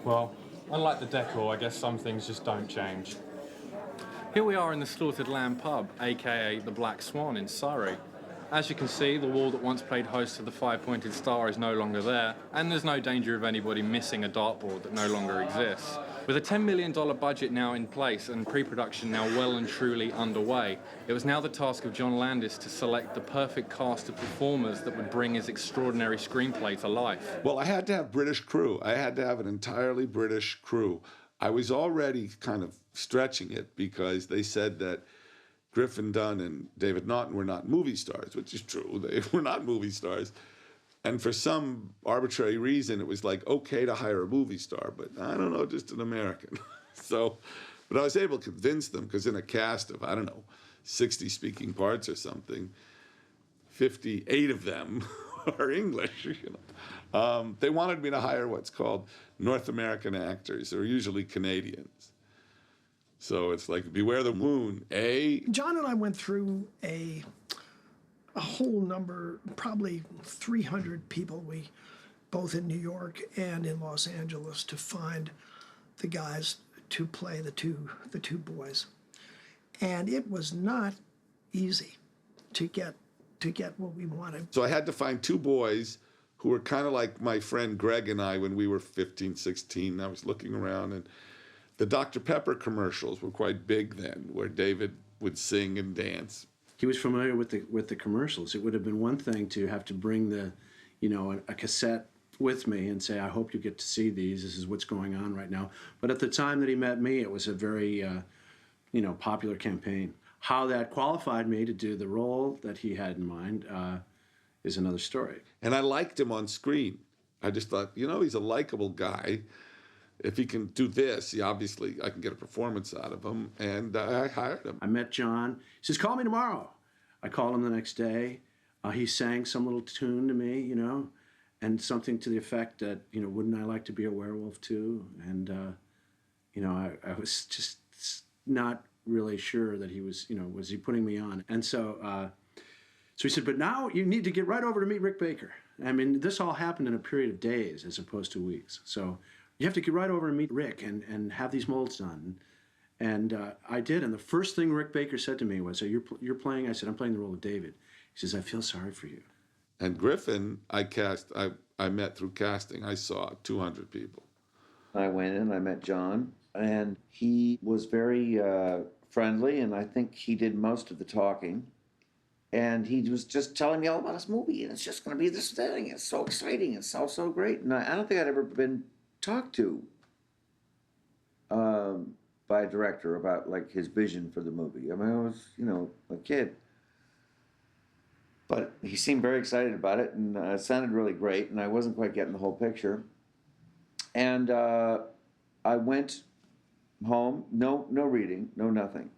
Well, unlike the decor, I guess some things just don't change. Here we are in the Slaughtered Lamb pub, aka the Black Swan in Surrey. As you can see, the wall that once played host to the five-pointed star is no longer there, and there's no danger of anybody missing a dartboard that no longer exists. With a $10 million budget now in place and pre-production now well and truly underway, it was now the task of John Landis to select the perfect cast of performers that would bring his extraordinary screenplay to life. Well, I had to have British crew. I had to have an entirely British crew. I was already kind of stretching it because they said that Griffin Dunne and David Naughton were not movie stars, which is true. They were not movie stars. And for some arbitrary reason, it was like okay to hire a movie star, but I don't know, just an American. But I was able to convince them because in a cast of, 60 speaking parts or something, 58 of them are English. They wanted me to hire what's called North American actors. They're usually Canadians. So it's like, beware the moon, eh? John and I went through a whole number, probably 300 people, both in New York and in Los Angeles, to find the guys to play the two boys. And it was not easy to get what we wanted. So I had to find two boys who were kind of like my friend Greg and I when we were 15, 16. I was looking around, and the Dr. Pepper commercials were quite big then, where David would sing and dance. He was familiar with the commercials. It would have been one thing to have to bring a cassette with me and say, I hope you get to see these. This is what's going on right now. But at the time that he met me, it was a very, popular campaign. How that qualified me to do the role that he had in mind is another story. And I liked him on screen. I just thought, he's a likable guy. If he can do this, obviously I can get a performance out of him, and I hired him. I met John. He says, call me tomorrow. I called him the next day. He sang some little tune to me, and something to the effect that, wouldn't I like to be a werewolf too? And, I was just not really sure that he was, was he putting me on? And so he said, but now you need to get right over to meet Rick Baker. I mean, this all happened in a period of days as opposed to weeks. So you have to get right over and meet Rick and have these molds done. And I did. And the first thing Rick Baker said to me was, so you're playing? I said, I'm playing the role of David. He says, I feel sorry for you. And Griffin, I met through casting. I saw 200 people. I went in, I met John, and he was very friendly, and I think he did most of the talking. And he was just telling me all about his movie, and it's just going to be this thing. It's so exciting. It's so great. And I don't think I'd ever been talked to by a director about like his vision for the movie. I mean, I was, a kid. But he seemed very excited about it, and it sounded really great, and I wasn't quite getting the whole picture. And I went home, no reading, no nothing.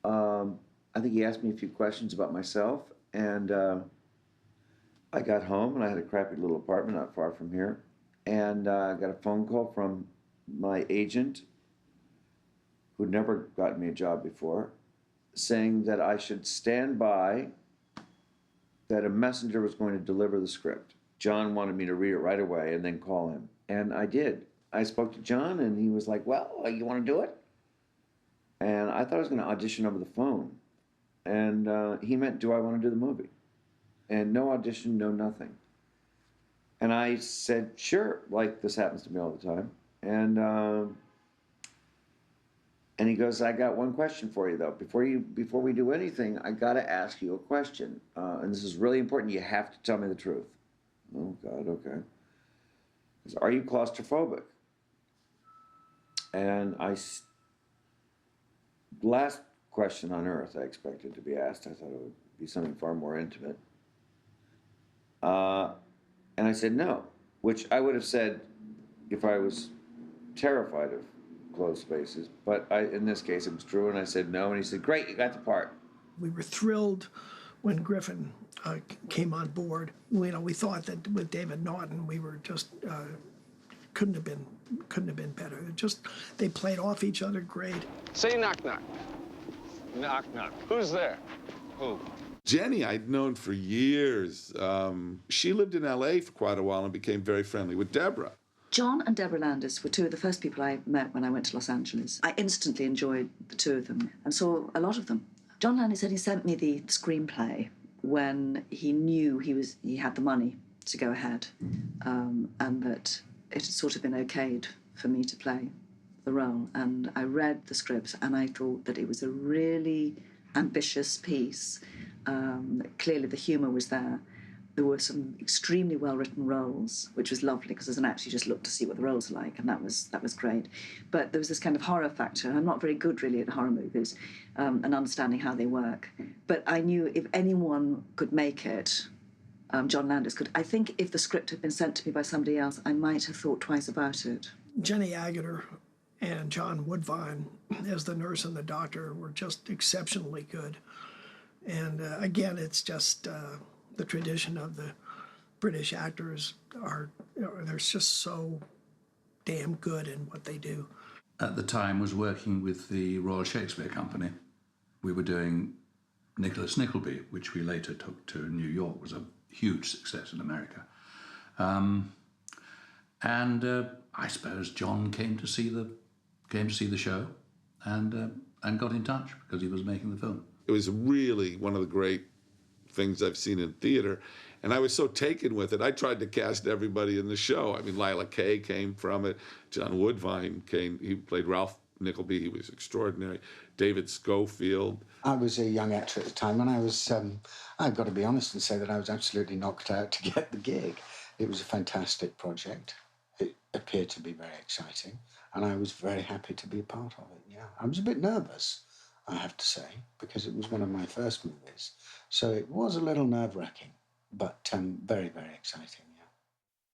I think he asked me a few questions about myself, and I got home, and I had a crappy little apartment not far from here, and I got a phone call from my agent, who'd never gotten me a job before, saying that I should stand by, that a messenger was going to deliver the script. John wanted me to read it right away and then call him. And I did. I spoke to John, and he was like, well, you want to do it? And I thought I was going to audition over the phone. And he meant, do I want to do the movie? And no audition, no nothing. And I said, sure, like this happens to me all the time. And he goes, I got one question for you, though. Before we do anything, I got to ask you a question. And this is really important. You have to tell me the truth. Oh, God, okay. He goes, are you claustrophobic? And last question on earth I expected to be asked. I thought it would be something far more intimate. And I said no, which I would have said if I was terrified of closed spaces, but in this case it was true, and I said no, and he said, great, you got the part. We were thrilled when Griffin came on board. We thought that with David Naughton, we were just couldn't have been better. They played off each other great. Say knock knock. Knock knock. Who's there? Who? Jenny I'd known for years. She lived in L.A. for quite a while and became very friendly with Deborah. John and Deborah Landis were two of the first people I met when I went to Los Angeles. I instantly enjoyed the two of them and saw a lot of them. John Landis said he sent me the screenplay when he knew he had the money to go ahead, and that it had sort of been okayed for me to play the role. And I read the script and I thought that it was a really ambitious piece. Clearly the humour was there. There were some extremely well-written roles, which was lovely because as an actor you just looked to see what the roles are like, and that was great. But there was this kind of horror factor. I'm not very good really at horror movies and understanding how they work. But I knew if anyone could make it, John Landis could. I think if the script had been sent to me by somebody else, I might have thought twice about it. Jenny Agutter and John Woodvine as the nurse and the doctor were just exceptionally good. And again, it's just the tradition of the British actors they're just so damn good in what they do. At the time, was working with the Royal Shakespeare Company. We were doing Nicholas Nickleby, which we later took to New York, was a huge success in America. I suppose John came to see the show and got in touch because he was making the film. It was really one of the great things I've seen in theater, and I was so taken with it. I tried to cast everybody in the show. I mean, Lila Kay came from it. John Woodvine came. He played Ralph Nickleby. He was extraordinary. David Schofield. I was a young actor at the time, and I was, I've got to be honest and say that I was absolutely knocked out to get the gig. It was a fantastic project. It appeared to be very exciting, and I was very happy to be a part of it, yeah. I was a bit nervous, I have to say, because it was one of my first movies. So it was a little nerve-wracking, but very, very exciting.